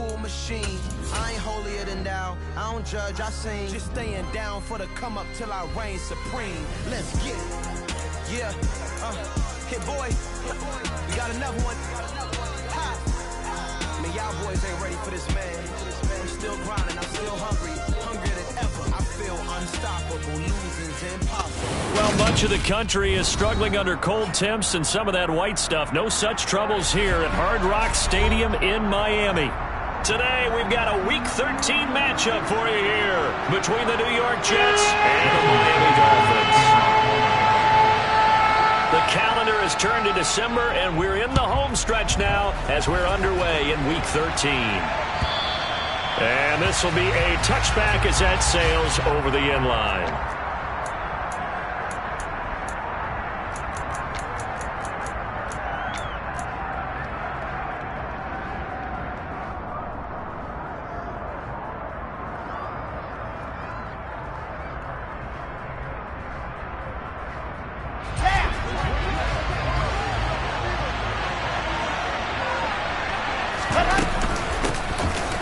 powerful machine. I ain't holier than thou. I don't judge, I sing. Just staying down for the come up till I reign supreme. Let's get it. Yeah. Hit boy. We got another one. Ha. Man, y'all boys ain't ready for this, man. I'm still grinding. I'm still hungry. Hungrier than ever. I feel unstoppable. Losing's impossible. Well, much of the country is struggling under cold temps and some of that white stuff. No such troubles here at Hard Rock Stadium in Miami. Today, we've got a Week 13 matchup for you here between the New York Jets and the Miami Dolphins. The calendar has turned to December, and we're in the home stretch now as we're underway in Week 13. And this will be a touchback as that sails over the end line.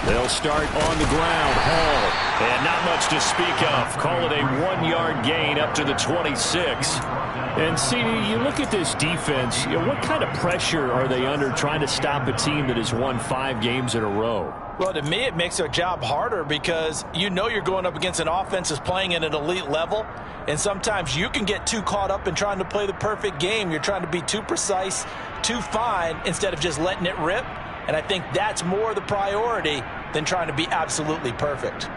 They'll start on the ground. Hall. And not much to speak of. Call it a 1-yard gain up to the 26. And, CD, you look at this defense, what kind of pressure are they under trying to stop a team that has won 5 games in a row? Well, to me, it makes their job harder because you know you're going up against an offense that's playing at an elite level, and sometimes you can get too caught up in trying to play the perfect game. You're trying to be too precise, too fine, instead of just letting it rip. And I think that's more the priority than trying to be absolutely perfect.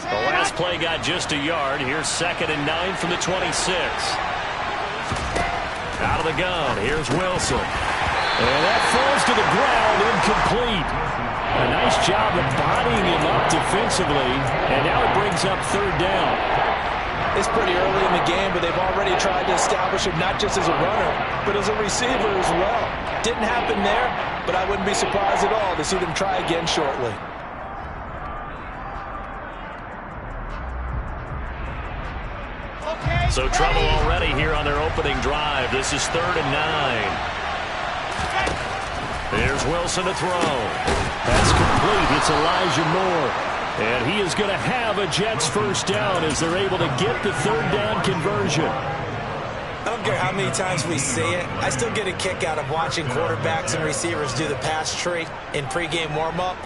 The last play got just a yard. Here's 2nd and 9 from the 26. Out of the gun. Here's Wilson. And that falls to the ground, incomplete. A nice job of bodying him up defensively. And now it brings up 3rd down. It's pretty early in the game, but they've already tried to establish him not just as a runner, but as a receiver as well. Didn't happen there, but I wouldn't be surprised at all to see them try again shortly. So trouble already here on their opening drive. This is 3rd and 9. Here's Wilson to throw. That's complete. It's Elijah Moore. And he is going to have a Jets first down as they're able to get the 3rd down conversion. I don't care how many times we see it. I still get a kick out of watching quarterbacks and receivers do the pass tree in pregame warm-up.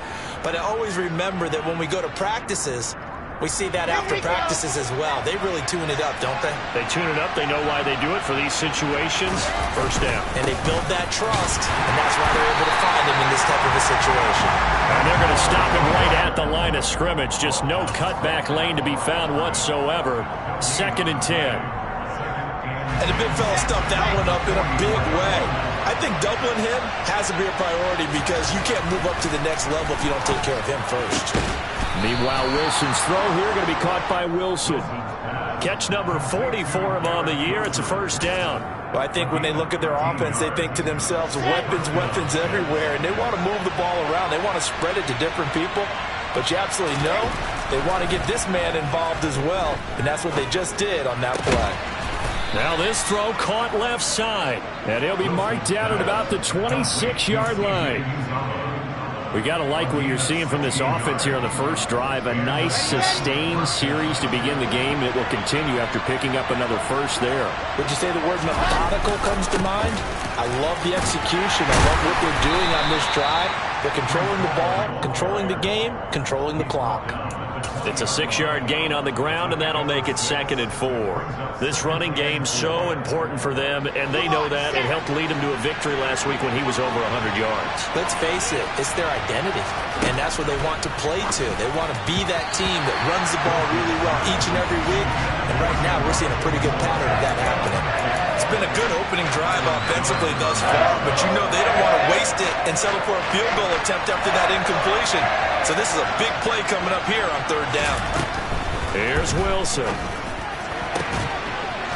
But I always remember that when we go to practices, we see that after practices as well. They really tune it up, don't they? They tune it up. They know why they do it for these situations. First down. And they build that trust, and that's why they're able to find him in this type of a situation. And they're going to stop him right at the line of scrimmage. Just no cutback lane to be found whatsoever. 2nd and 10. And the big fella stuffed that one up in a big way. I think doubling him has to be a priority because you can't move up to the next level if you don't take care of him first. Meanwhile, Wilson's throw here going to be caught by Wilson. Catch number 40 for him on the year. It's a first down. Well, I think when they look at their offense, they think to themselves, weapons everywhere, and they want to move the ball around. They want to spread it to different people. But you absolutely know they want to get this man involved as well, and that's what they just did on that play. Now this throw caught left side, and he'll be marked down at about the 26-yard line. We got to like what you're seeing from this offense here on the first drive. A nice sustained series to begin the game that will continue after picking up another first there. Would you say the word methodical comes to mind? I love the execution. I love what they're doing on this drive. They're controlling the ball, controlling the game, controlling the clock. It's a 6-yard gain on the ground, and that'll make it 2nd and 4. This running game so important for them, and they know that. It helped lead them to a victory last week when he was over 100 yards. Let's face it, it's their identity, and that's what they want to play to. They want to be that team that runs the ball really well each and every week, and right now we're seeing a pretty good pattern of that happening. It's been a good opening drive offensively thus far, but you know they don't want to waste it and settle for a field goal attempt after that incompletion. So this is a big play coming up here on 3rd down. Here's Wilson.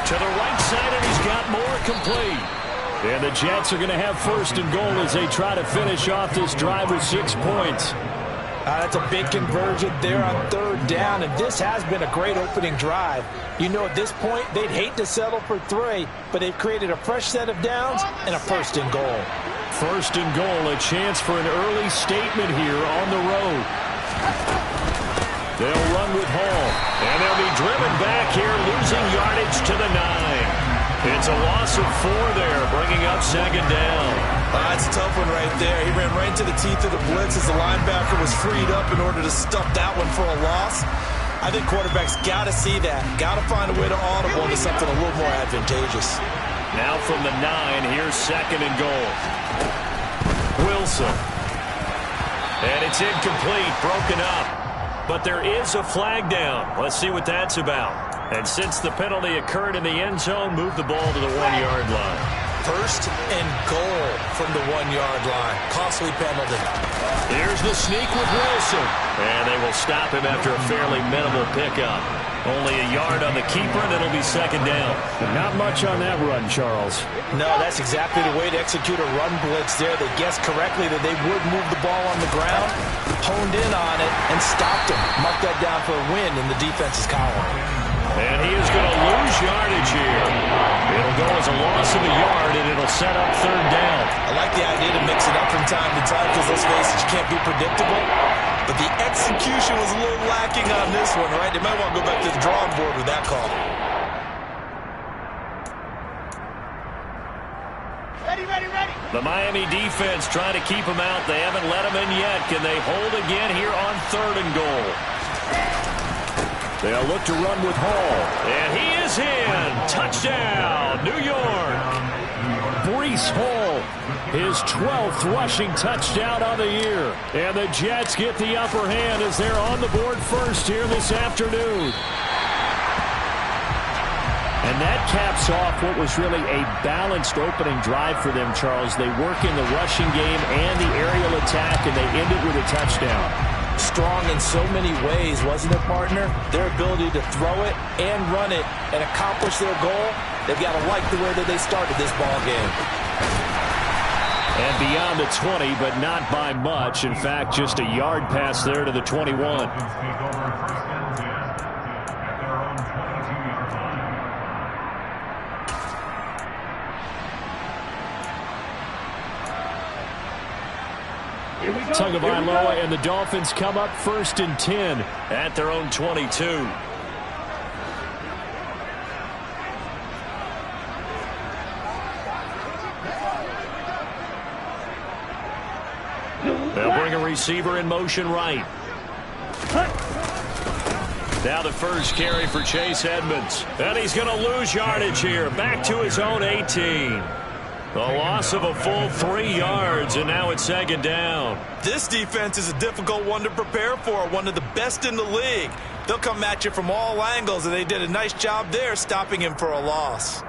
To the right side, and he's got more complete. And the Jets are going to have 1st and goal as they try to finish off this drive with 6 points. That's a big conversion there on 3rd down, and this has been a great opening drive. You know, at this point, they'd hate to settle for 3, but they've created a fresh set of downs and a 1st and goal. First and goal, a chance for an early statement here on the road. They'll run with Hall, and they'll be driven back here, losing yardage to the 9. It's a loss of 4 there, bringing up second down. That's a tough one right there. He ran right into the teeth of the blitz as the linebacker was freed up in order to stuff that one for a loss. I think quarterbacks got to see that. Got to find a way to audible into something a little more advantageous. Now from the 9, here's second and goal. Wilson. And it's incomplete, broken up. But there is a flag down. Let's see what that's about. And since the penalty occurred in the end zone, move the ball to the 1-yard line. First and goal from the 1-yard line. Costly penalty. Here's the sneak with Wilson. And they will stop him after a fairly minimal pickup. Only a yard on the keeper, and it'll be second down. Not much on that run, Charles. No, that's exactly the way to execute a run blitz there. They guessed correctly that they would move the ball on the ground, honed in on it, and stopped him. Marked that down for a win in the defense's column. And he is going to lose yardage here. It'll go as a loss of a yard, and it'll set up third down. I like the idea to mix it up from time to time because, let's face it, you can't be predictable. But the execution was a little lacking on this one, right? They might want to go back to the drawing board with that call. Ready. The Miami defense trying to keep him out. They haven't let him in yet. Can they hold again here on third and goal? They'll look to run with Hall. And he is in. Touchdown, New York. Breece Hall, his 12th rushing touchdown on the year. And the Jets get the upper hand as they're on the board first here this afternoon. And that caps off what was really a balanced opening drive for them, Charles. They work in the rushing game and the aerial attack, and they end it with a touchdown. Strong in so many ways, wasn't it, partner? Their ability to throw it and run it and accomplish their goal, they've got to like the way that they started this ball game. And beyond the 20, but not by much. In fact, just a yard pass there to the 21. Tagovailoa and the Dolphins come up first and 10 at their own 22. They'll bring a receiver in motion right. Now the first carry for Chase Edmonds. And he's going to lose yardage here. Back to his own 18. A loss of a full 3 yards, and now it's second down. This defense is a difficult one to prepare for, one of the best in the league. They'll come at you from all angles, and they did a nice job there stopping him for a loss.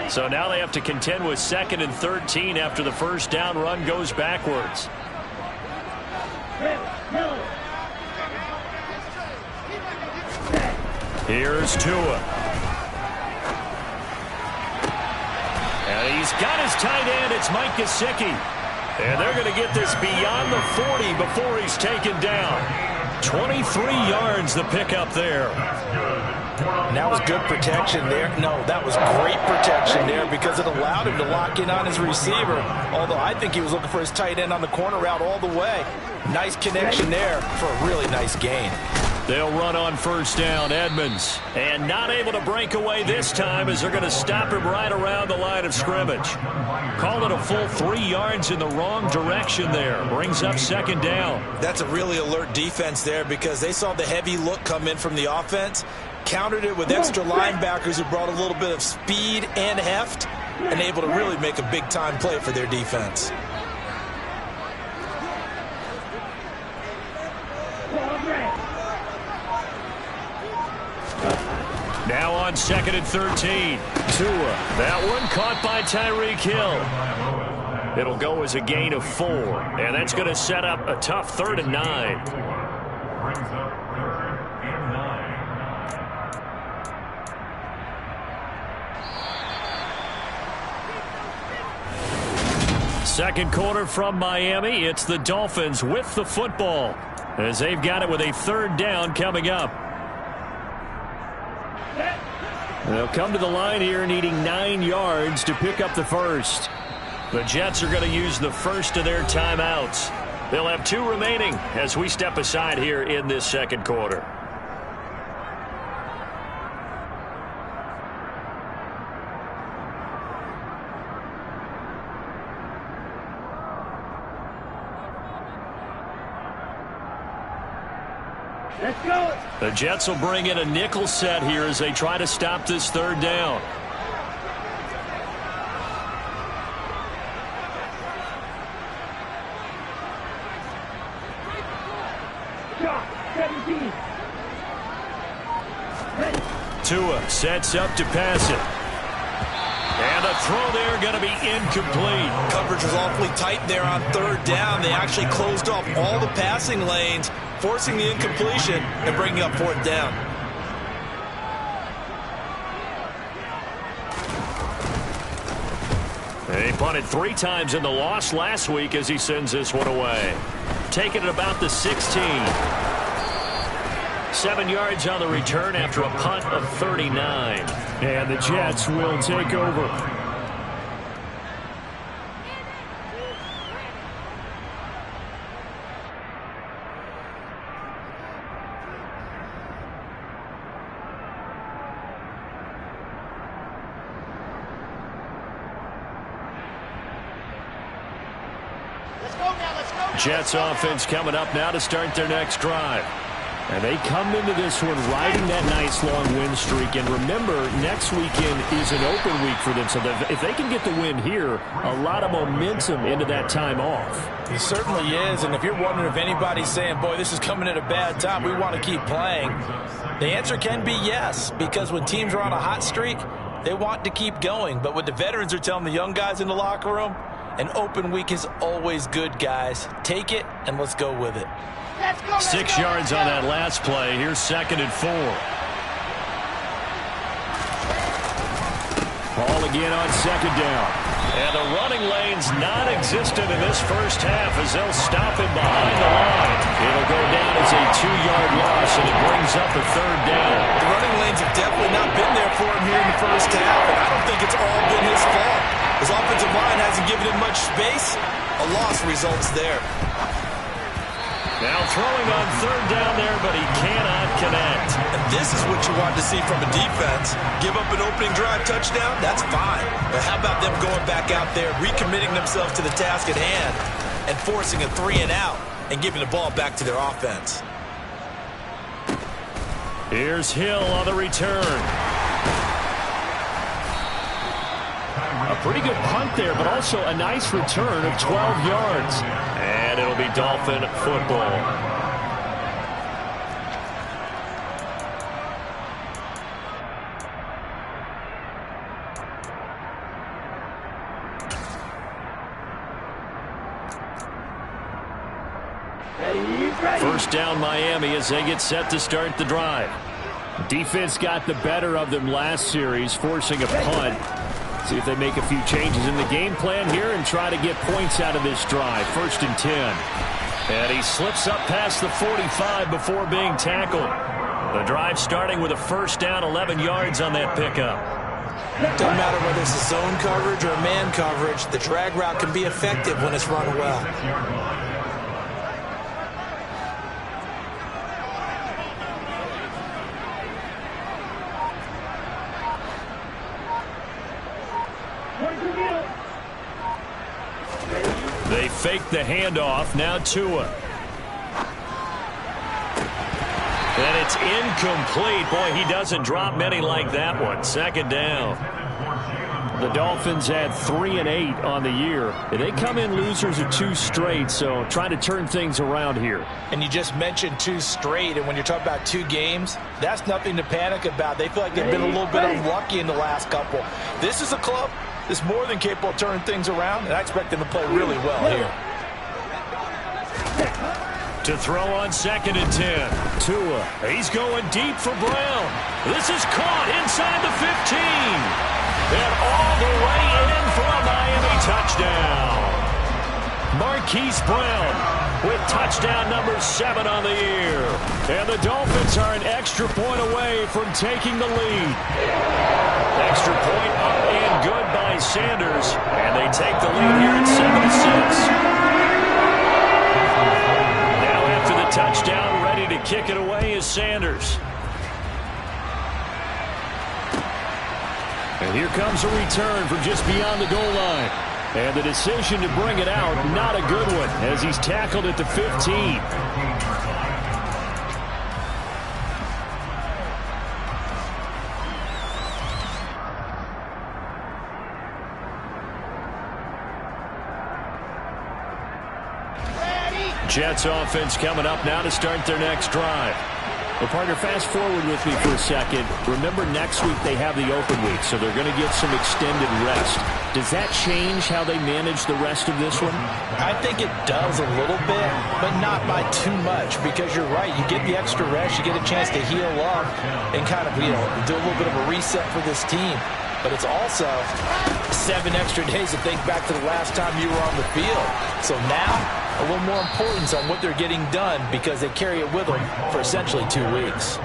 So now they have to contend with 2nd and 13 after the first down run goes backwards. Here's Tua. And he's got his tight end. It's Mike Gesicki. And they're going to get this beyond the 40 before he's taken down. 23 yards the pickup there. And that was good protection there. No, that was great protection there because it allowed him to lock in on his receiver. Although I think he was looking for his tight end on the corner route all the way. Nice connection there for a really nice gain. They'll run on first down, Edmonds. And not able to break away this time as they're going to stop him right around the line of scrimmage. Call it a full 3 yards in the wrong direction there. Brings up second down. That's a really alert defense there because they saw the heavy look come in from the offense, countered it with extra linebackers who brought a little bit of speed and heft, and able to really make a big-time play for their defense. Now on 2nd and 13. Tua. That one caught by Tyreek Hill. It'll go as a gain of 4. And that's going to set up a tough 3rd and 9. Second quarter from Miami. It's the Dolphins with the football as they've got it with a 3rd down coming up. They'll come to the line here needing 9 yards to pick up the first. The Jets are going to use the first of their timeouts. They'll have 2 remaining as we step aside here in this second quarter. Let's go. The Jets will bring in a nickel set here as they try to stop this third down. Tua sets up to pass it. And the throw there going to be incomplete. Coverage was awfully tight there on third down. They actually closed off all the passing lanes, forcing the incompletion and bringing up fourth down. He punted 3 times in the loss last week as he sends this one away. Taking it about the 16. 7 yards on the return after a punt of 39. And the Jets will take over. Jets offense coming up now to start their next drive. And they come into this one riding that nice long win streak. And remember, next weekend is an open week for them. So if they can get the win here, a lot of momentum into that time off. It certainly is. And if you're wondering if anybody's saying, boy, this is coming at a bad time, we want to keep playing, the answer can be yes. Because when teams are on a hot streak, they want to keep going. But what the veterans are telling the young guys in the locker room, an open week is always good, guys. Take it, and let's go with it. 6 yards on that last play. Here's 2nd and 4. Ball again on 2nd down. And the running lane's non-existent in this first half as they'll stop him behind the line. It'll go down as a 2-yard loss, and it brings up a 3rd down. The running lanes have definitely not been there for him here in the first half, and I don't think it's all been his fault. His offensive line hasn't given him much space. A loss results there. Now throwing on 3rd down there, but he cannot connect. And this is what you want to see from a defense. Give up an opening drive touchdown, that's fine. But how about them going back out there, recommitting themselves to the task at hand, and forcing a 3-and-out and giving the ball back to their offense. Here's Hill on the return. A pretty good punt there, but also a nice return of 12 yards. And it'll be Dolphin football. First down Miami as they get set to start the drive. Defense got the better of them last series, forcing a punt. See if they make a few changes in the game plan here and try to get points out of this drive. 1st and 10. And he slips up past the 45 before being tackled. The drive starting with a first down, 11 yards on that pickup. Doesn't matter whether it's a zone coverage or a man coverage, the drag route can be effective when it's run well. They fake the handoff. Now Tua. And it's incomplete. Boy, he doesn't drop many like that one. 2nd down. The Dolphins had 3-8 on the year. They come in losers of 2 straight, so trying to turn things around here. And you just mentioned 2 straight, and when you're talking about 2 games, that's nothing to panic about. They feel like they've been a little bit unlucky in the last couple. This is a club that's more than capable of turning things around, and I expect them to play really well here. To throw on 2nd and 10. Tua. He's going deep for Brown. This is caught inside the 15. And all the way in for a Miami touchdown. Marquise Brown with touchdown number 7 on the year. And the Dolphins are an extra point away from taking the lead. Extra point up and good by Sanders. And they take the lead here at 7-6. Now after the touchdown, ready to kick it away is Sanders. And here comes a return from just beyond the goal line. And the decision to bring it out, not a good one, as he's tackled at the 15. Jets offense coming up now to start their next drive. Well, partner, fast forward with me for a second. Remember, next week they have the open week, so they're going to get some extended rest. Does that change how they manage the rest of this one? I think it does a little bit, but not by too much, because you're right. You get the extra rest, you get a chance to heal up and kind of, do a little bit of a reset for this team. But it's also 7 extra days to think back to the last time you were on the field. So now, a little more importance on what they're getting done because they carry it with them for essentially 2 weeks.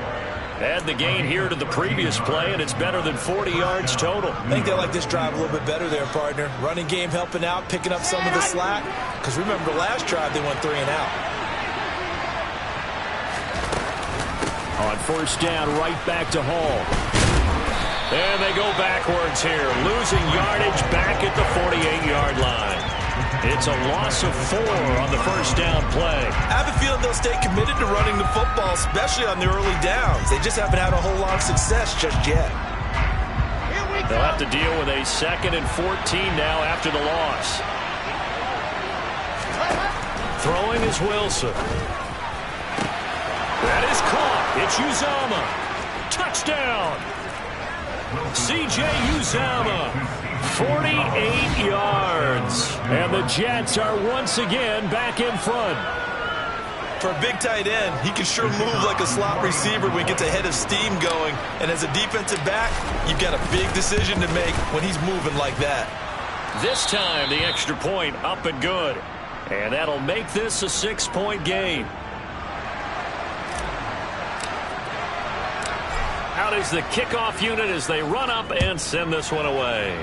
Add the gain here to the previous play, and it's better than 40 yards total. I think they like this drive a little bit better there, partner. Running game helping out, picking up some of the slack. Because remember, last drive they went 3 and out. On first down, right back to Hall. And they go backwards here, losing yardage back at the 48-yard line. It's a loss of 4 on the first down play. I have a feeling they'll stay committed to running the football, especially on the early downs. They just haven't had a whole lot of success just yet. They'll have to deal with a 2nd and 14 now after the loss. Throwing is Wilson. That is caught. It's Uzama. Touchdown. C.J. Uzama, 48 yards. And the Jets are once again back in front. For a big tight end, he can sure move like a slot receiver when he gets a head of steam going. And as a defensive back, you've got a big decision to make when he's moving like that. This time, the extra point up and good. And that'll make this a 6-point game. Out is the kickoff unit as they run up and send this one away.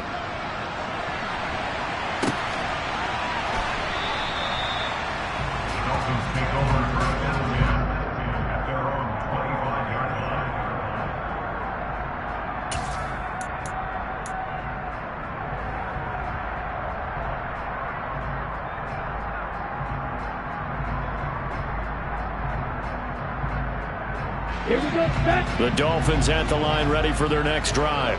Here we go, set. The Dolphins at the line ready for their next drive.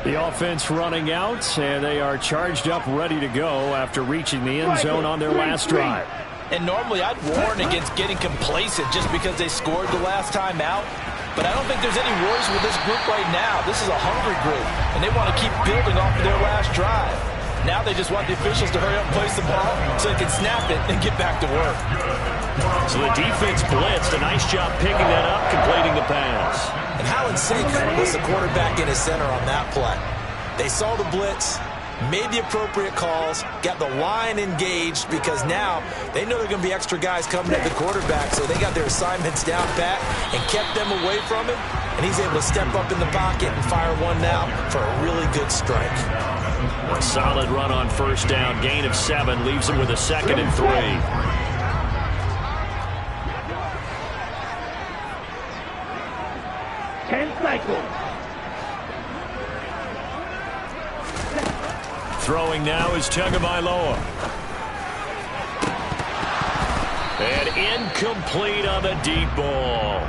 The offense running out, and they are charged up ready to go after reaching the end zone on their last drive. And normally I'd warn against getting complacent just because they scored the last time out. But I don't think there's any worries with this group right now. This is a hungry group, and they want to keep building off of their last drive. Now they just want the officials to hurry up and place the ball so they can snap it and get back to work. So the defense blitzed. A nice job picking that up, completing the pass. And how in sync was the quarterback in his center on that play? They saw the blitz, made the appropriate calls, got the line engaged because now they know there are going to be extra guys coming at the quarterback, so they got their assignments down pat and kept them away from him, and he's able to step up in the pocket and fire one now for a really good strike. A solid run on first down. Gain of 7 leaves him with a 2nd and 3. Throwing now is Tagovailoa. And incomplete on the deep ball.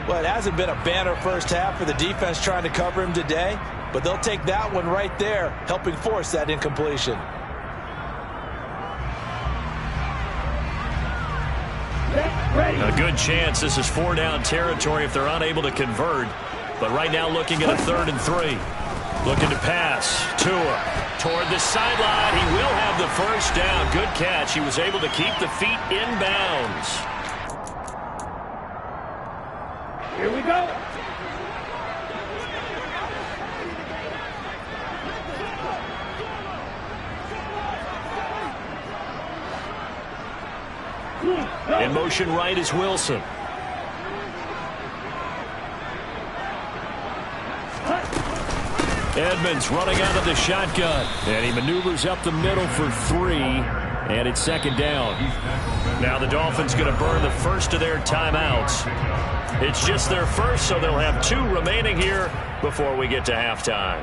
Well, it hasn't been a banner first half for the defense trying to cover him today, but they'll take that one right there, helping force that incompletion. A good chance this is 4-down territory if they're unable to convert. But right now looking at a 3rd and 3. Looking to pass. Tua toward the sideline. He will have the first down. Good catch. He was able to keep the feet in bounds. Here we go. In motion right is Wilson. Edmonds running out of the shotgun. And he maneuvers up the middle for 3. And it's second down. Now the Dolphins going to burn the first of their timeouts. It's just their first, so they'll have 2 remaining here before we get to halftime.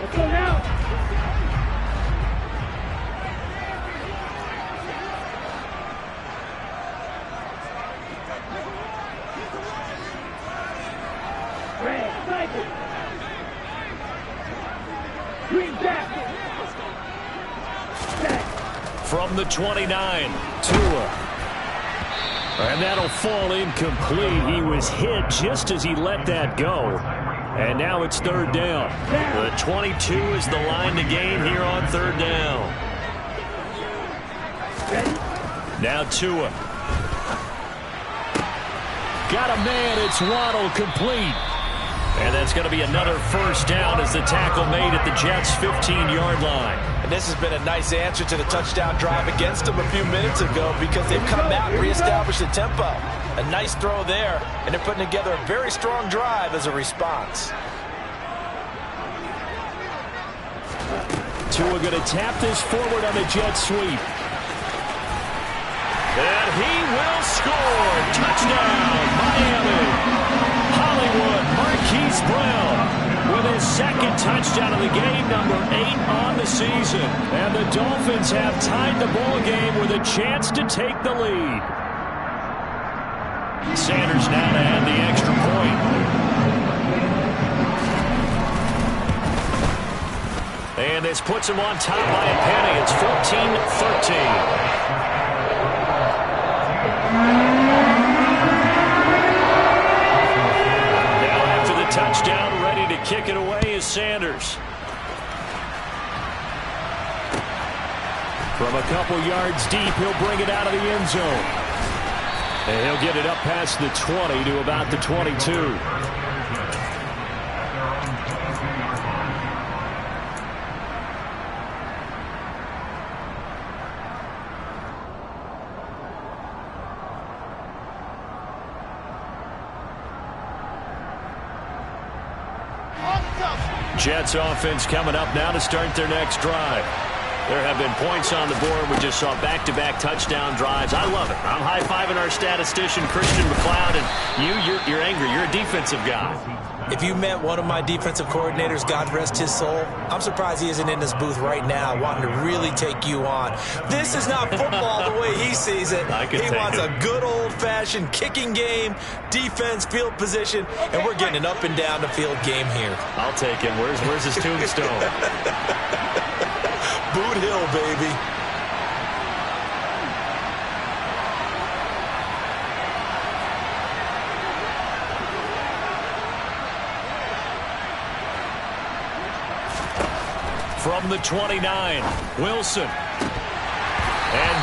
Let's go now. From the 29, Tua. And that'll fall incomplete. He was hit just as he let that go. And now it's third down. The 22 is the line to gain here on third down. Now Tua. Got a man. It's Waddle, complete. And that's going to be another first down as the tackle made at the Jets' 15-yard line. And this has been a nice answer to the touchdown drive against them a few minutes ago because they've come out and reestablished the tempo. A nice throw there, and they're putting together a very strong drive as a response. Tua going to tap this forward on the jet sweep. And he will score. Touchdown, Miami. Hollywood, Marquise Brown with his second touchdown of the game, number 8 on the season. And the Dolphins have tied the ball game with a chance to take the lead. Sanders now to add the extra point. And this puts him on top by a penny. It's 14-13. Touchdown, ready to kick it away is Sanders. From a couple yards deep, he'll bring it out of the end zone. And he'll get it up past the 20 to about the 22. Jets offense coming up now to start their next drive. There have been points on the board. We just saw back-to-back touchdown drives. I love it. I'm high-fiving our statistician, Christian McLeod, and you're angry. You're a defensive guy. If you met one of my defensive coordinators, God rest his soul, I'm surprised he isn't in this booth right now wanting to really take you on. This is not football the way he sees it. He wants a good old-fashioned kicking game, defense, field position, and we're getting an up-and-down-the-field game here. I'll take him. Where's his tombstone? Boot Hill, baby. From the 29, Wilson. And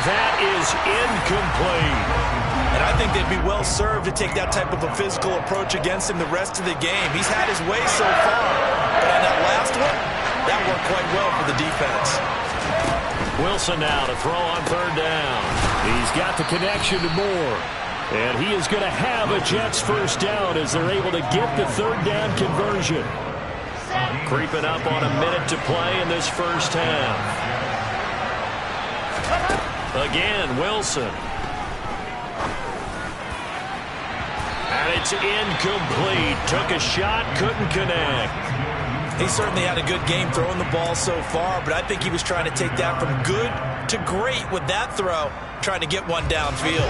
that is incomplete. And I think they'd be well served to take that type of a physical approach against him the rest of the game. He's had his way so far. But on that last one, that worked quite well for the defense. Wilson now to throw on third down. He's got the connection to Moore. And he is going to have a Jets first down as they're able to get the third down conversion. Creeping up on a minute to play in this first half. Again, Wilson. And it's incomplete. Took a shot, couldn't connect. He certainly had a good game throwing the ball so far, but I think he was trying to take that from good to great with that throw, trying to get one downfield.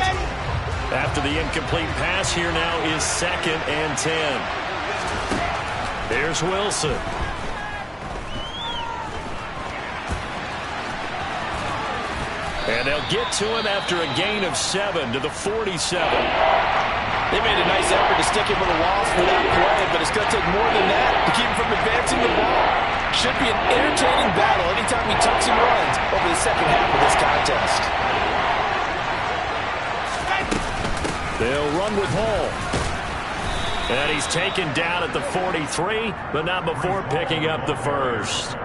After the incomplete pass, here now is 2nd and 10. There's Wilson. And they'll get to him after a gain of 7 to the 47. They made a nice effort to stick him with a loss for that play, but it's going to take more than that to keep him from advancing the ball. Should be an entertaining battle anytime he tucks and runs over the second half of this contest. They'll run with Hall. And he's taken down at the 43, but not before picking up the first.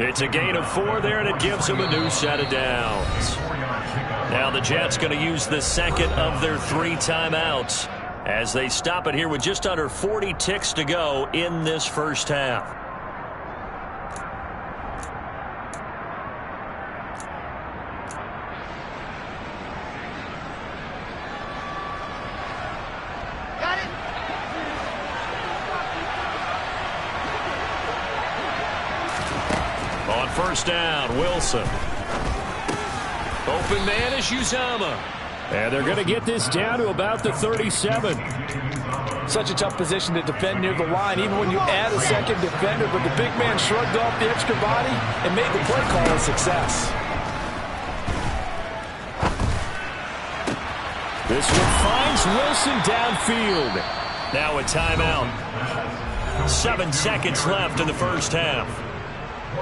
It's a gain of 4 there, and it gives them a new set of downs. Now the Jets going to use the second of their 3 timeouts as they stop it here with just under 40 ticks to go in this first half. On first down, Wilson. Open man is Uzama. And they're going to get this down to about the 37. Such a tough position to defend near the line, even when you add a second defender. But the big man shrugged off the extra body and made the play call a success. This one finds Wilson downfield. Now a timeout. 7 seconds left in the first half.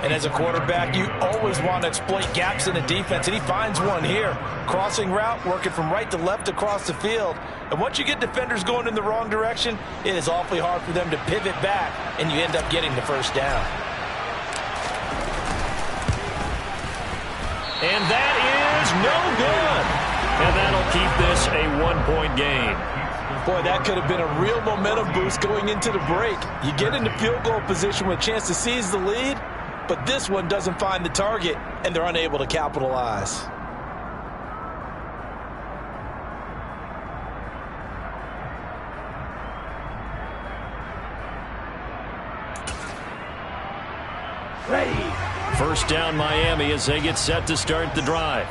And as a quarterback, you always want to exploit gaps in the defense, and he finds one here. Crossing route, working from right to left across the field. And once you get defenders going in the wrong direction, it is awfully hard for them to pivot back, and you end up getting the first down. And that is no good. And that'll keep this a 1-point game. Boy, that could have been a real momentum boost going into the break. You get into field goal position with a chance to seize the lead, but this one doesn't find the target, and they're unable to capitalize. Ready. First down, Miami, as they get set to start the drive.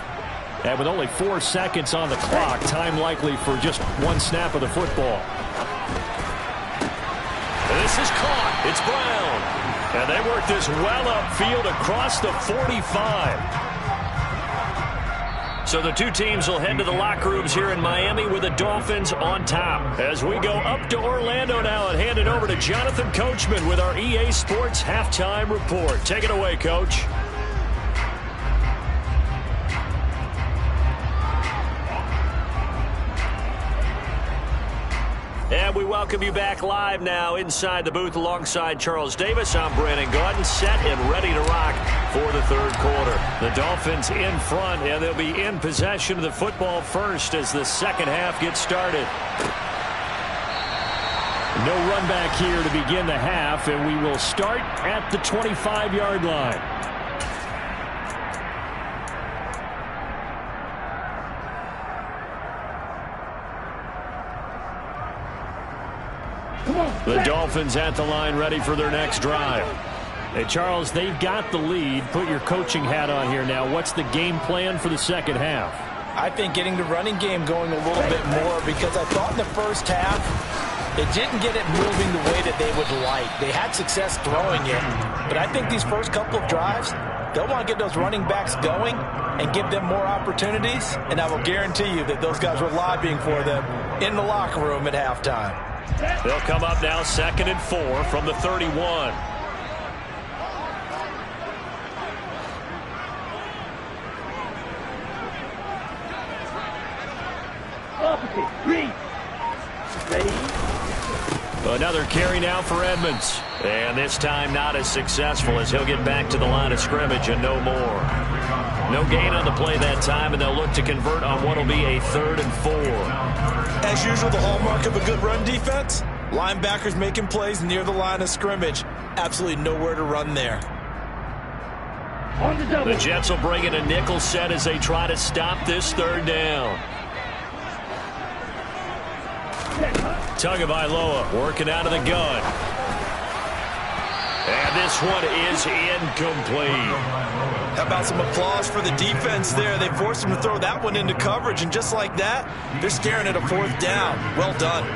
And with only 4 seconds on the clock, time likely for just 1 snap of the football. This is caught. It's Brown. And they work this well upfield across the 45. So the 2 teams will head to the locker rooms here in Miami with the Dolphins on top. As we go up to Orlando now and hand it over to Jonathan Coachman with our EA Sports Halftime Report. Take it away, Coach. And we welcome you back live now inside the booth alongside Charles Davis. I'm Brandon Gaudin, set and ready to rock for the third quarter. The Dolphins in front, and they'll be in possession of the football first as the second half gets started. No run back here to begin the half, and we will start at the 25-yard line. The Dolphins at the line ready for their next drive. Hey, Charles, they've got the lead. Put your coaching hat on here now. What's the game plan for the second half? I think getting the running game going a little bit more, because I thought in the first half they didn't get it moving the way that they would like. They had success throwing it, but I think these first couple of drives, they'll want to get those running backs going and give them more opportunities, and I will guarantee you that those guys were lobbying for them in the locker room at halftime. They'll come up now 2nd and 4 from the 31. Opposite. Read. Ready. Another carry now for Edmonds. And this time not as successful as he'll get back to the line of scrimmage and no more. No gain on the play that time, and they'll look to convert on what will be a 3rd and 4. As usual, the hallmark of a good run defense, linebackers making plays near the line of scrimmage. Absolutely nowhere to run there. On the double. The Jets will bring in a nickel set as they try to stop this 3rd down. Tagovailoa working out of the gun. And this one is incomplete. How about some applause for the defense there? They forced him to throw that one into coverage, and just like that, they're staring at a 4th down. Well done.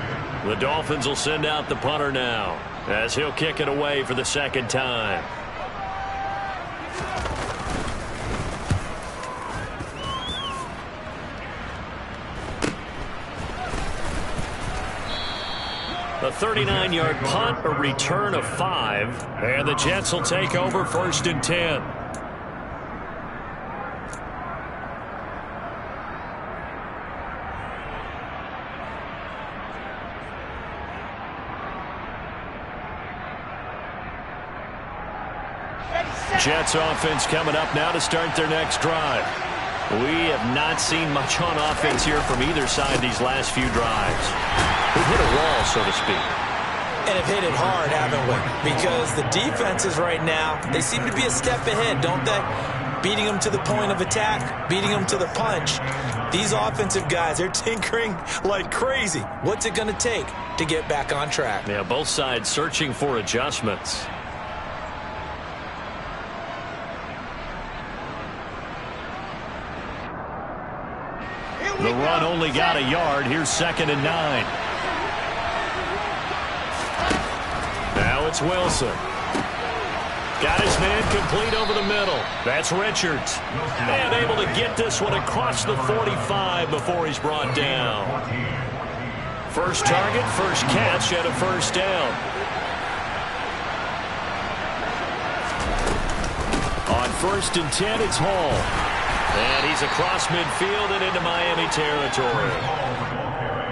The Dolphins will send out the punter now as he'll kick it away for the 2nd time. A 39-yard punt, a return of 5, and the Jets will take over 1st and 10. Jets offense coming up now to start their next drive. We have not seen much on offense here from either side these last few drives. We've hit a wall, so to speak. And have hit it hard, haven't we? Because the defenses right now, they seem to be a step ahead, don't they? Beating them to the point of attack, beating them to the punch. These offensive guys, they're tinkering like crazy. What's it going to take to get back on track? Yeah, both sides searching for adjustments. The run only got a yard. Here's 2nd and 9. Now it's Wilson. Got his man complete over the middle. That's Richards. And able to get this one across the 45 before he's brought down. First target, first catch, and a first down. On 1st and 10, it's Hall. And he's across midfield and into Miami territory.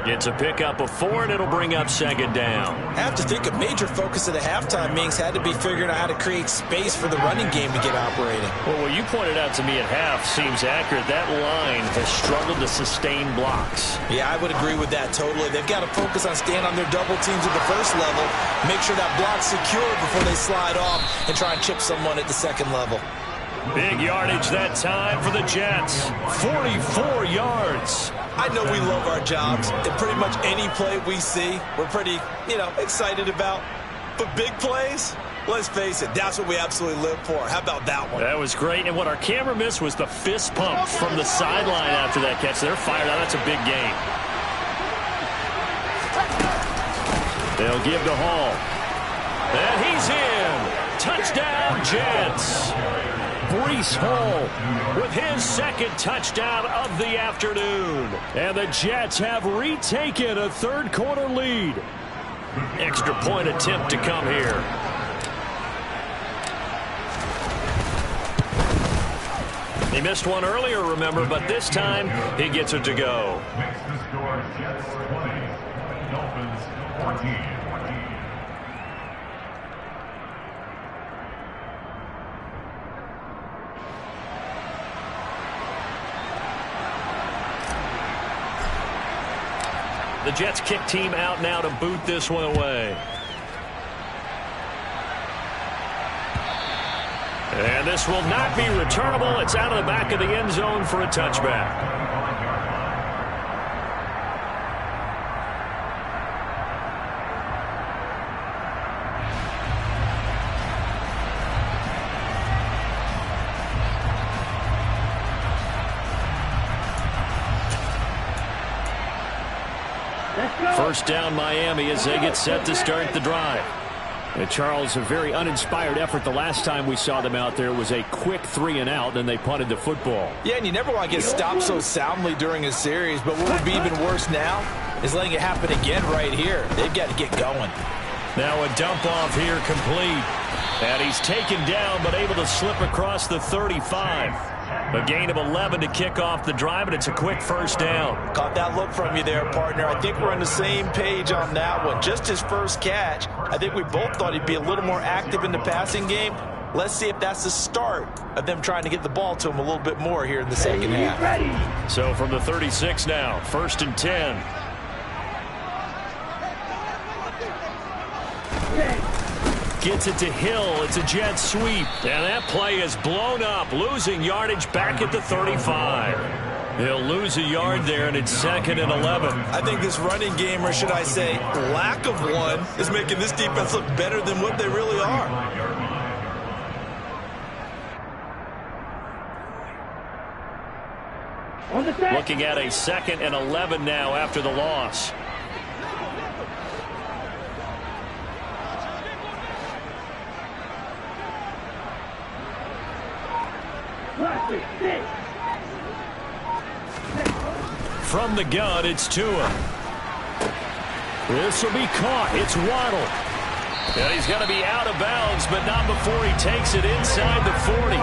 Gets a pickup of 4, and it'll bring up 2nd down. I have to think a major focus of the halftime meetings had to be figuring out how to create space for the running game to get operating. Well, what you pointed out to me at half seems accurate. That line has struggled to sustain blocks. Yeah, I would agree with that totally. They've got to focus on staying on their double teams at the first level, make sure that block's secure before they slide off and try and chip someone at the second level. Big yardage that time for the Jets. 44 yards. I know we love our jobs, and pretty much any play we see, we're pretty, excited about. But big plays, let's face it, that's what we absolutely live for. How about that one? That was great, and what our camera missed was the fist pump from the sideline after that catch. They're fired out. That's a big gain. They'll give to Hall. And he's in. Touchdown, Jets. Breece Hall with his 2nd touchdown of the afternoon. And the Jets have retaken a 3rd quarter lead. Extra point attempt to come here. He missed one earlier, remember, but this time he gets it to go. Makes the score Jets 20, Dolphins 14. The Jets kick team out now to boot this one away. And this will not be returnable. It's out of the back of the end zone for a touchback. First down Miami as they get set to start the drive. And Charles, a very uninspired effort. The last time we saw them out there was a quick 3-and-out, then they punted the football. Yeah, and you never want to get stopped so soundly during a series, but what would be even worse now is letting it happen again right here. They've got to get going. Now a dump off here complete. And he's taken down but able to slip across the 35. A gain of 11 to kick off the drive, and it's a quick first down. Caught that look from you there, partner. I think we're on the same page on that one. Just his first catch. I think we both thought he'd be a little more active in the passing game. Let's see if that's the start of them trying to get the ball to him a little bit more here in the second half. So from the 36 now, 1st and 10. Gets it to Hill. It's a jet sweep. And that play is blown up, losing yardage back at the 35. He'll lose a yard there, and it's 2nd and 11. I think this running game, or should I say lack of one, is making this defense look better than what they really are. Looking at a 2nd and 11 now after the loss. From the gun, it's Tua. This will be caught. It's Waddle. And he's going to be out of bounds, but not before he takes it inside the 40.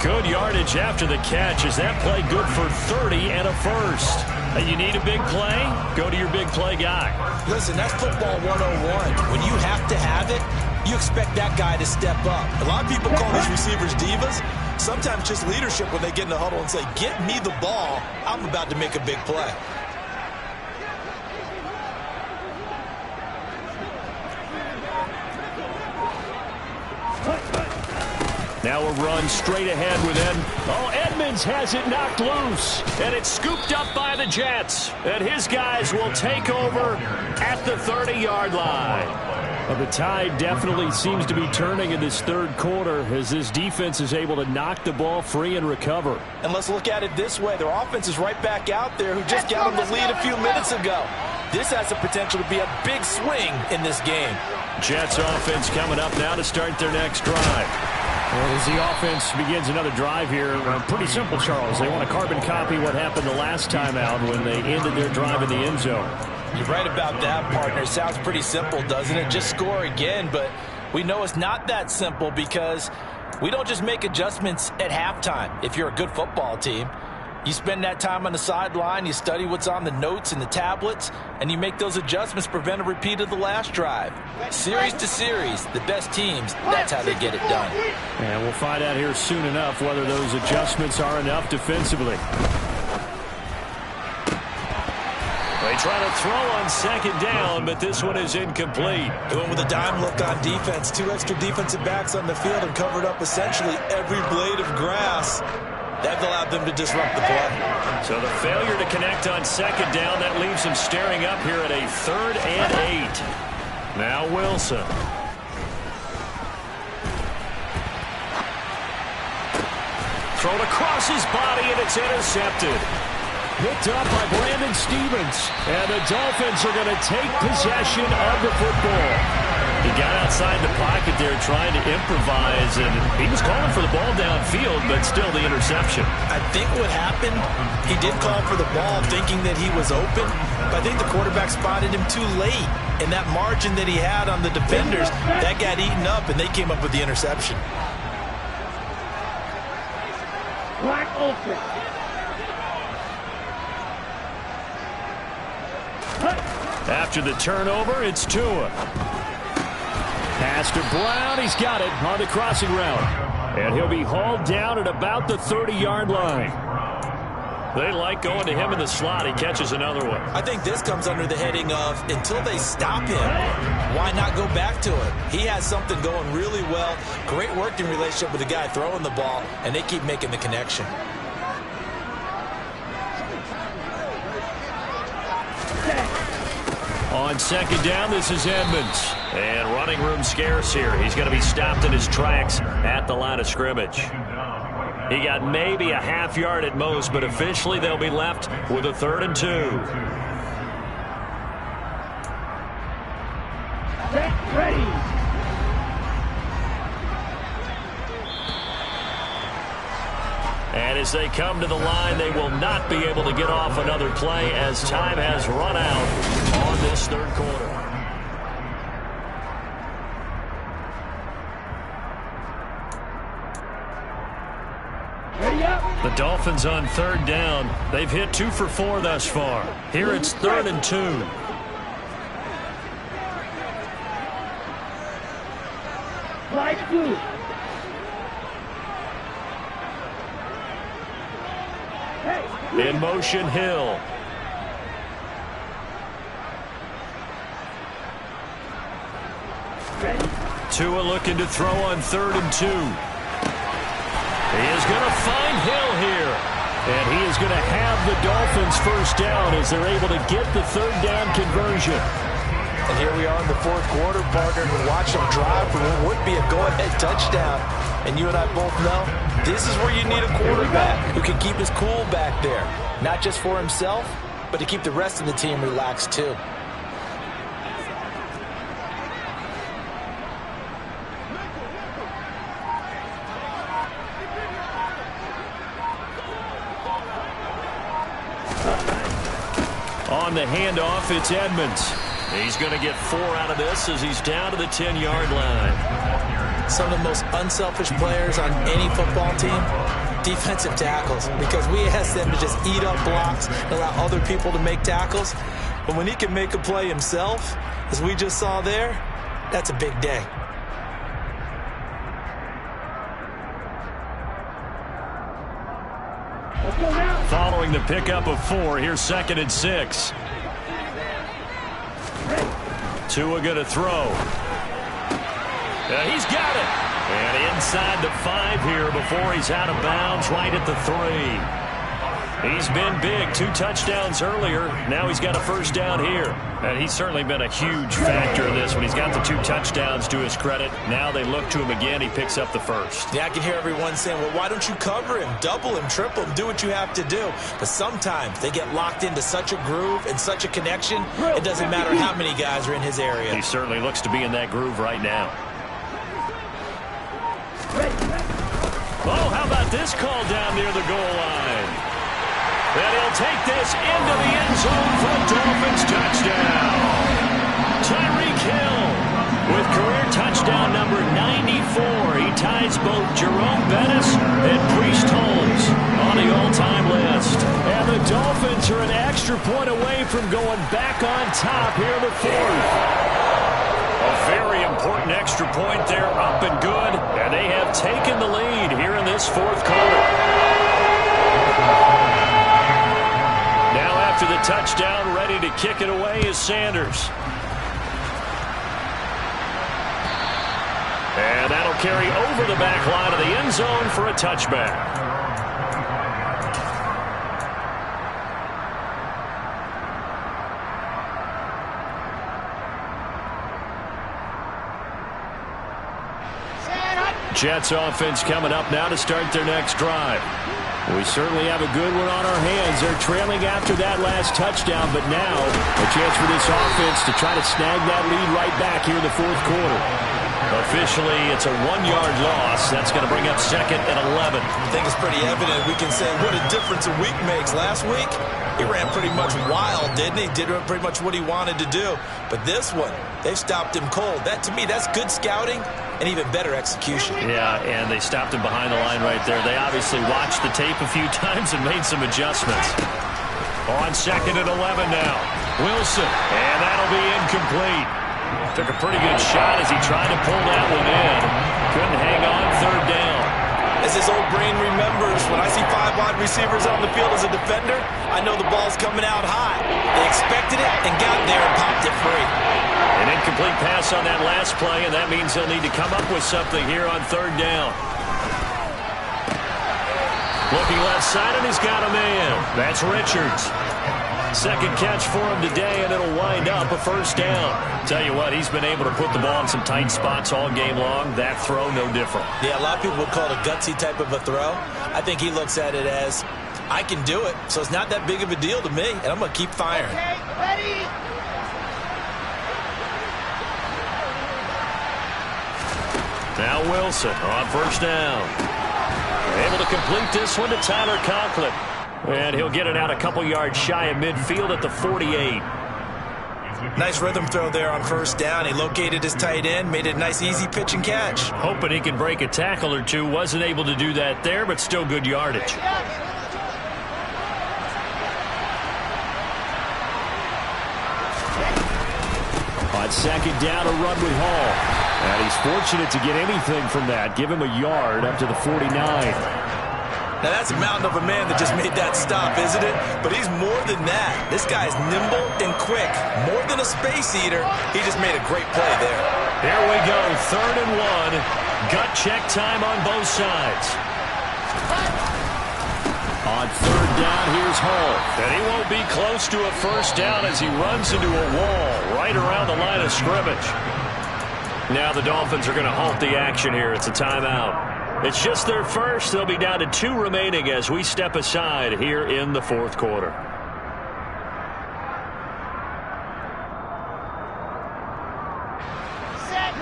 Good yardage after the catch. Is that play good for 30 and a first? You need a big play? Go to your big play guy. Listen, that's football 101. When you have to have it, you expect that guy to step up. A lot of people call these receivers divas. Sometimes just leadership when they get in the huddle and say, get me the ball. I'm about to make a big play. Now a run straight ahead with Edmonds has it knocked loose. And it's scooped up by the Jets. And his guys will take over at the 30-yard line. Well, the tide definitely seems to be turning in this third quarter as this defense is able to knock the ball free and recover. And let's look at it this way. Their offense is right back out there who just got them the lead a few minutes ago. This has the potential to be a big swing in this game. Jets offense coming up now to start their next drive. Well, as the offense begins another drive here, pretty simple, Charles. They want to carbon copy what happened the last time out when they ended their drive in the end zone. You're right about that, partner. Sounds pretty simple, doesn't it? Just score again, but we know it's not that simple because we don't just make adjustments at halftime. If you're a good football team, you spend that time on the sideline, you study what's on the notes and the tablets, and you make those adjustments to prevent a repeat of the last drive. Series to series, the best teams, that's how they get it done. And we'll find out here soon enough whether those adjustments are enough defensively. They try to throw on second down, but this one is incomplete. Going with a dime look on defense, 2 extra defensive backs on the field and covered up essentially every blade of grass. That allowed them to disrupt the play. So the failure to connect on second down, that leaves them staring up here at a 3rd and 8. Now Wilson. Thrown across his body, and it's intercepted. Picked up by Brandon Stevens. And the Dolphins are going to take possession of the football. He got outside the pocket there trying to improvise, and he was calling for the ball downfield, but still the interception. I think what happened, he did call for the ball thinking that he was open, but I think the quarterback spotted him too late. And that margin that he had on the defenders, that got eaten up, and they came up with the interception. Black open. After the turnover, it's Tua. Pass to Brown. He's got it on the crossing route. And he'll be hauled down at about the 30-yard line. They like going to him in the slot. He catches another one. I think this comes under the heading of until they stop him, why not go back to him? He has something going really well. Great working relationship with the guy throwing the ball, and they keep making the connection. On second down, this is Edmonds. And running room scarce here. He's going to be stopped in his tracks at the line of scrimmage. He got maybe a half yard at most, but officially they'll be left with a 3rd and 2. Set, ready. And as they come to the line, they will not be able to get off another play as time has run out on this third quarter. Ready up. The Dolphins on 3rd down. They've hit 2 for 4 thus far. Here it's 3rd and 2. Flag 2. In motion, Hill. Ready. Tua looking to throw on 3rd and 2. He is going to find Hill here. And he is going to have the Dolphins first down as they're able to get the 3rd down conversion. And here we are in the 4th quarter, partner, and watch them drive for what would be a go-ahead touchdown. And you and I both know this is where you need a quarterback who can keep his cool back there. Not just for himself, but to keep the rest of the team relaxed too. On the handoff, it's Edmonds. He's going to get 4 out of this as he's down to the 10-yard line. Some of the most unselfish players on any football team, defensive tackles, because we ask them to just eat up blocks and allow other people to make tackles. But when he can make a play himself, as we just saw there, that's a big day. allowing the pickup of 4. Here's 2nd and 6. Tua going to throw. He's got it. And inside the 5 here before he's out of bounds right at the 3. He's been big. 2 touchdowns earlier. Now he's got a first down here. And he's certainly been a huge factor in this when he's got the 2 touchdowns to his credit. Now they look to him again. He picks up the first. Yeah, I can hear everyone saying, well, why don't you cover him, double him, triple him, do what you have to do. But sometimes they get locked into such a groove and such a connection, it doesn't matter how many guys are in his area. He certainly looks to be in that groove right now. Oh, how about this call down near the goal line? And he'll take this into the end zone for a Dolphins touchdown. Tyreek Hill with career touchdown number 94. He ties both Jerome Bettis and Priest Holmes on the all-time list. And the Dolphins are an extra point away from going back on top here in the 4th. A very important extra point there, up and good. And they have taken the lead here in this 4th quarter. Now after the touchdown, ready to kick it away is Sanders. And that'll carry over the back line of the end zone for a touchback. Jets offense coming up now to start their next drive. We certainly have a good one on our hands. They're trailing after that last touchdown, but now a chance for this offense to try to snag that lead right back here in the 4th quarter. Officially, it's a 1-yard loss. That's going to bring up 2nd and 11. I think it's pretty evident. We can say what a difference a week makes. Last week, he ran pretty much wild, didn't he? Did pretty much what he wanted to do. But this one, they've stopped him cold. That, to me, that's good scouting and even better execution. Yeah, and they stopped him behind the line right there. They obviously watched the tape a few times and made some adjustments. On 2nd and 11 now. Wilson, and that'll be incomplete. Took a pretty good shot as he tried to pull that one in. Couldn't hang on 3rd down. As his old brain remembers, when I see 5 wide receivers on the field as a defender, I know the ball's coming out high. They expected it and got there and popped it free. An incomplete pass on that last play, and that means they'll need to come up with something here on 3rd down. Looking left side, and he's got a man. That's Richards. 2nd catch for him today, and it'll wind up a first down. Tell you what, he's been able to put the ball in some tight spots all game long. That throw, no different. Yeah, a lot of people would call it a gutsy type of a throw. I think he looks at it as, I can do it, so it's not that big of a deal to me, and I'm going to keep firing. Okay, ready? Now Wilson on first down. Able to complete this one to Tyler Conklin. And he'll get it out a couple yards shy of midfield at the 48. Nice rhythm throw there on first down. He located his tight end, made it a nice easy pitch and catch. Hoping he can break a tackle or two. Wasn't able to do that there, but still good yardage. On 2nd down, a run with Hall. And he's fortunate to get anything from that. Give him a yard up to the 49. Now, that's a mountain of a man that just made that stop, isn't it? But he's more than that. This guy's nimble and quick. More than a space eater. He just made a great play there. Here we go, 3rd and 1. Gut check time on both sides. On 3rd down, here's Hall. And he won't be close to a first down as he runs into a wall right around the line of scrimmage. Now the Dolphins are going to halt the action here. It's a timeout. It's just their first. They'll be down to 2 remaining as we step aside here in the 4th quarter. Set.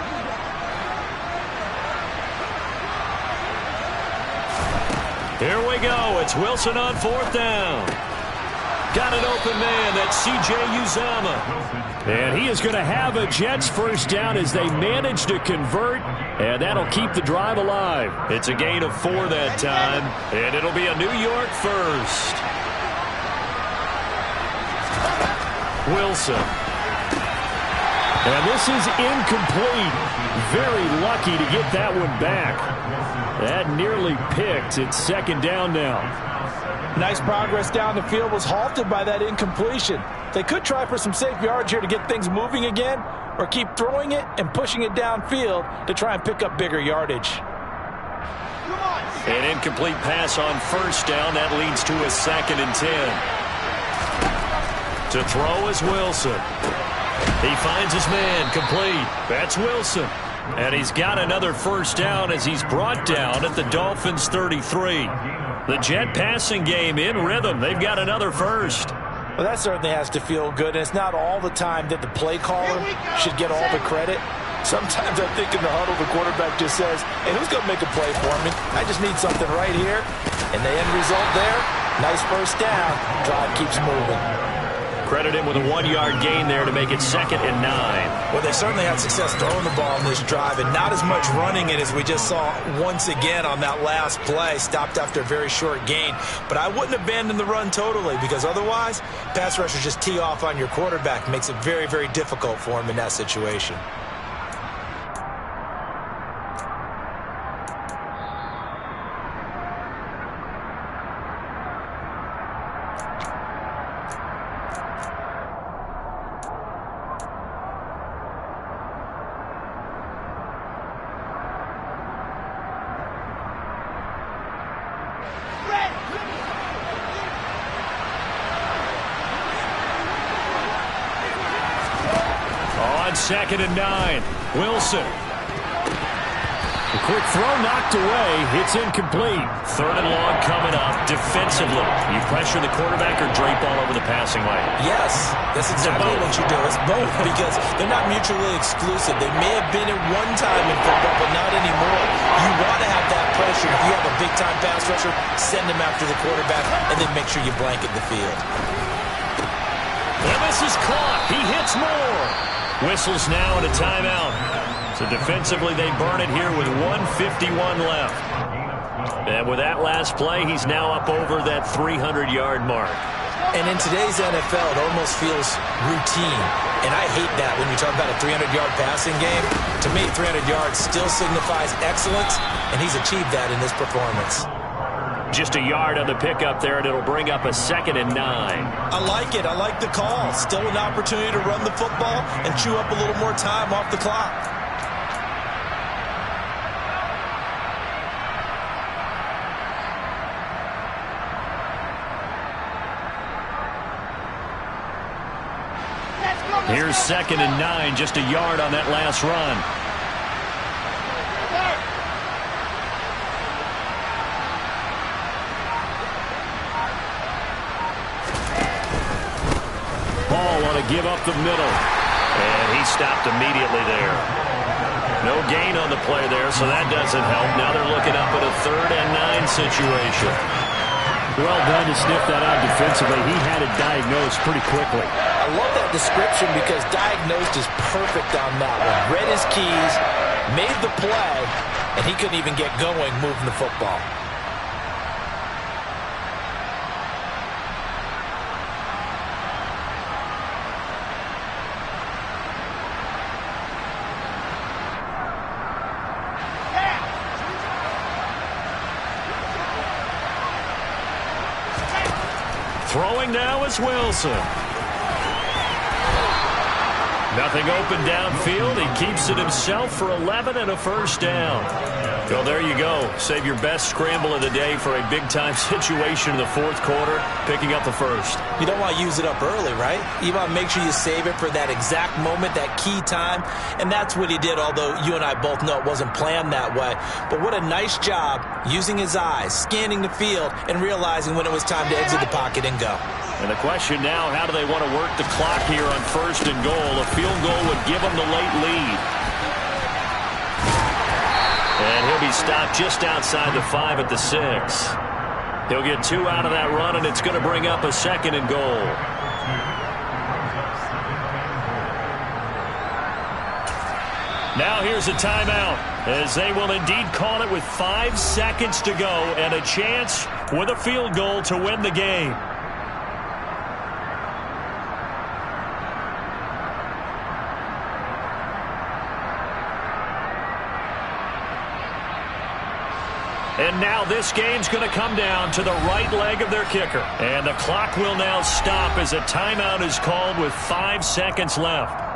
Here we go. It's Wilson on 4th down. Got an open man. That's C.J. Uzomah. And he is going to have a Jets first down as they manage to convert. And that'll keep the drive alive. It's a gain of 4 that time. And it'll be a New York first. Wilson. And this is incomplete. Very lucky to get that one back. That nearly picked. It's 2nd down now. Nice progress down the field was halted by that incompletion. They could try for some safe yards here to get things moving again, or keep throwing it and pushing it downfield to try and pick up bigger yardage. An incomplete pass on first down. That leads to a 2nd and 10. To throw is Wilson. He finds his man, complete. That's Wilson. And he's got another first down as he's brought down at the Dolphins' 33. The Jet passing game in rhythm. They've got another first. Well, that certainly has to feel good, and it's not all the time that the play caller should get all the credit. Sometimes I think in the huddle, the quarterback just says, hey, who's going to make a play for me? I just need something right here. And the end result there, nice first down. Drive keeps moving. Credit him with a 1-yard gain there to make it 2nd and 9. Well, they certainly had success throwing the ball on this drive and not as much running it as we just saw once again on that last play. Stopped after a very short gain. But I wouldn't abandon the run totally, because otherwise, pass rushers just tee off on your quarterback. Makes it very, very difficult for him in that situation. On 2nd and 9, Wilson. A quick throw knocked away. It's incomplete. 3rd and long coming up defensively. You pressure the quarterback or drape all over the passing lane? Yes, that's exactly what you do. It's both, because they're not mutually exclusive. They may have been at one time in football, but not anymore. You want to have that pressure. If you have a big-time pass rusher, send him after the quarterback, and then make sure you blanket the field. And this is caught. He hits more. Whistles now and a timeout. So defensively, they burn it here with 1:51 left. And with that last play, he's now up over that 300-yard mark. And in today's NFL, it almost feels routine. And I hate that when you talk about a 300-yard passing game. To me, 300 yards still signifies excellence, and he's achieved that in this performance. Just a yard on the pickup there, and it'll bring up a 2nd and 9. I like it. I like the call. Still an opportunity to run the football and chew up a little more time off the clock. Here's 2nd and 9, just a yard on that last run. Ball on a give up the middle. And he stopped immediately there. No gain on the play there, so that doesn't help. Now they're looking up at a 3rd and 9 situation. Well done to sniff that out defensively. He had it diagnosed pretty quickly. I love that description, because diagnosed is perfect on that one. Read his keys, made the play, and he couldn't even get going moving the football. Throwing now is Wilson. Nothing open downfield. He keeps it himself for 11 and a first down. Well, there you go. Save your best scramble of the day for a big-time situation in the 4th quarter, picking up the first. You don't want to use it up early, right? You want to make sure you save it for that exact moment, that key time. And that's what he did, although you and I both know it wasn't planned that way. But what a nice job using his eyes, scanning the field, and realizing when it was time to exit the pocket and go. And the question now, how do they want to work the clock here on 1st and goal? A field goal would give them the late lead. And he'll be stopped just outside the 5 at the 6. He'll get 2 out of that run, and it's going to bring up a 2nd and goal. Now here's a timeout, as they will indeed call it with 5 seconds to go and a chance with a field goal to win the game. And now this game's going to come down to the right leg of their kicker. And the clock will now stop as a timeout is called with 5 seconds left.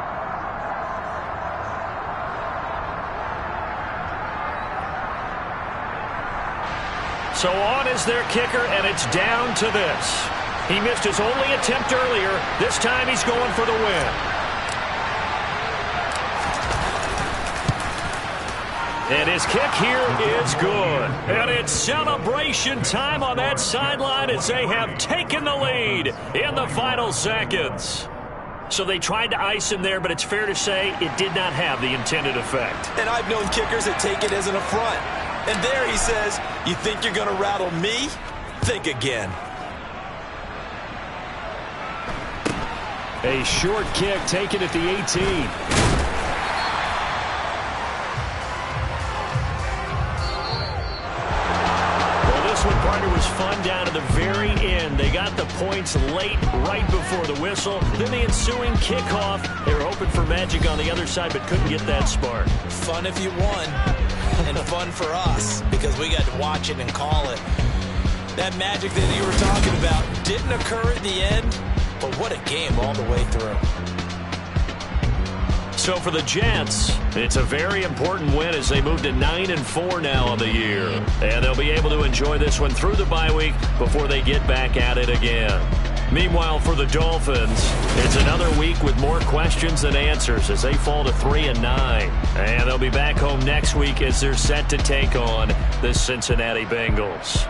So on is their kicker, and it's down to this. He missed his only attempt earlier. This time he's going for the win. And his kick here is good. And it's celebration time on that sideline as they have taken the lead in the final seconds. So they tried to ice him there, but it's fair to say it did not have the intended effect. And I've known kickers that take it as an affront. And there he says, you think you're going to rattle me? Think again. A short kick taken at the 18. This one, partner, was fun down to the very end. They got the points late, right before the whistle. Then the ensuing kickoff. They were hoping for magic on the other side, but couldn't get that spark. Fun if you won, and fun for us, because we got to watch it and call it. That magic that you were talking about didn't occur at the end, but what a game all the way through. So for the Jets, it's a very important win as they move to 9-4 now on the year. And they'll be able to enjoy this one through the bye week before they get back at it again. Meanwhile, for the Dolphins, it's another week with more questions than answers as they fall to 3-9. And they'll be back home next week as they're set to take on the Cincinnati Bengals.